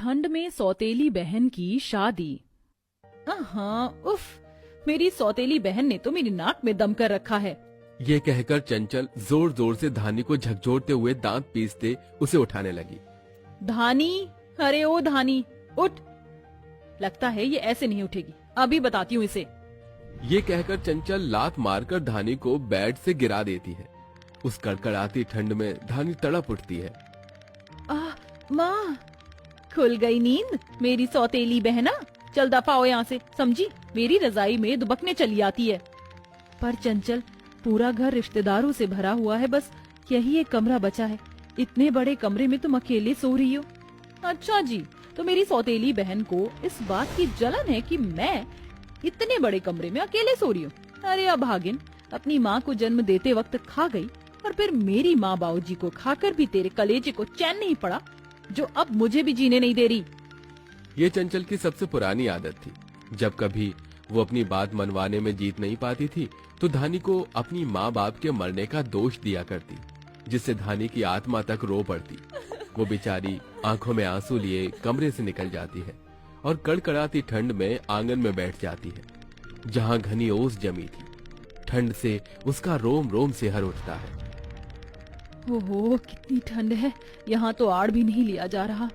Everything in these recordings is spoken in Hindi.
ठंड में सौतेली बहन की शादी। हाँ, उफ, मेरी सौतेली बहन ने तो मेरी नाक में दम कर रखा है। ये कहकर चंचल जोर जोर से धानी को झकझोरते हुए दांत पीसते उसे उठाने लगी। धानी, अरे ओ धानी, उठ। लगता है ये ऐसे नहीं उठेगी, अभी बताती हूँ इसे। ये कहकर चंचल लात मारकर धानी को बेड से गिरा देती है। उस कड़कड़ाती ठंड में धानी तड़प उठती है। माँ, खुल गई नींद मेरी सौतेली बहना। चल दफा हो यहाँ से, समझी? मेरी रजाई में दुबकने चली आती है। पर चंचल, पूरा घर रिश्तेदारों से भरा हुआ है, बस यही एक कमरा बचा है। इतने बड़े कमरे में तुम अकेले सो रही हो। अच्छा जी, तो मेरी सौतेली बहन को इस बात की जलन है कि मैं इतने बड़े कमरे में अकेले सो रही हूँ। अरे अभागिन, अपनी माँ को जन्म देते वक्त खा गई और फिर मेरी माँ बाबूजी को खाकर भी तेरे कलेजे को चैन नहीं पड़ा, जो अब मुझे भी जीने नहीं दे रही। ये चंचल की सबसे पुरानी आदत थी। जब कभी वो अपनी बात मनवाने में जीत नहीं पाती थी तो धानी को अपनी माँ बाप के मरने का दोष दिया करती, जिससे धानी की आत्मा तक रो पड़ती। वो बेचारी आंखों में आंसू लिए कमरे से निकल जाती है और कड़कड़ाती ठंड में आंगन में बैठ जाती है, जहाँ घनी ओस जमी थी। ठंड से उसका रोम रोम सिहर उठता है। ओहो, कितनी ठंड है, यहाँ तो आड़ भी नहीं लिया जा रहा।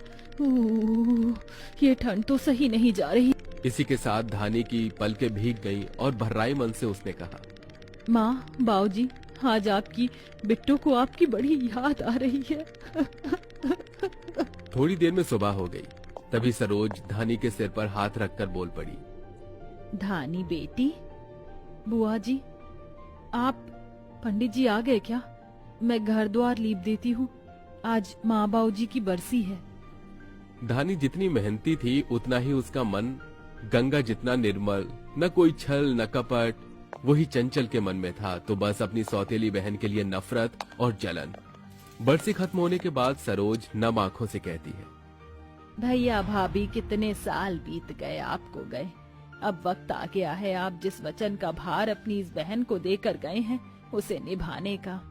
ये ठंड तो सही नहीं जा रही। इसी के साथ धानी की पलकें भीग गईं और भर्राई मन से उसने कहा, माँ, बाऊजी, आज आपकी बिट्टू को आपकी बड़ी याद आ रही है। थोड़ी देर में सुबह हो गई। तभी सरोज धानी के सिर पर हाथ रखकर बोल पड़ी। धानी बेटी, बुआ जी, आप, पंडित जी आ गए क्या? मैं घर द्वार लीप देती हूँ, आज माँ बाऊजी की बरसी है। धानी जितनी मेहनती थी उतना ही उसका मन गंगा जितना निर्मल, न कोई छल न कपट। वही चंचल के मन में था तो बस अपनी सौतेली बहन के लिए नफरत और जलन। बरसी खत्म होने के बाद सरोज नम आंखों से कहती है, भैया भाभी, कितने साल बीत गए, आपको गए। अब वक्त आ गया है, आप जिस वचन का भार अपनी इस बहन को देकर गए हैं उसे निभाने का।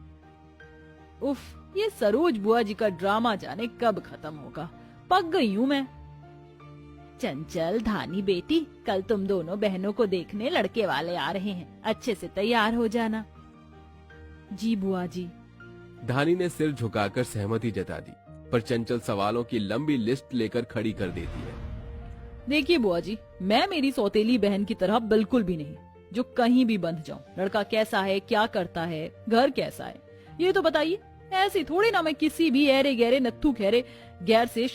उफ, ये सरोज बुआ जी का ड्रामा जाने कब खत्म होगा। पक गई हूँ मैं। चंचल, धानी बेटी, कल तुम दोनों बहनों को देखने लड़के वाले आ रहे हैं, अच्छे से तैयार हो जाना। जी बुआ जी। धानी ने सिर झुकाकर सहमति जता दी, पर चंचल सवालों की लंबी लिस्ट लेकर खड़ी कर देती है। देखिए बुआ जी, मैं मेरी सौतेली बहन की तरह बिल्कुल भी नहीं, जो कहीं भी बंध जाऊं। लड़का कैसा है, क्या करता है, घर कैसा है, ये तो बताइए। ऐसे थोड़ी ना मैं किसी भी ऐरे गहरे नत्थू खैरे गैर से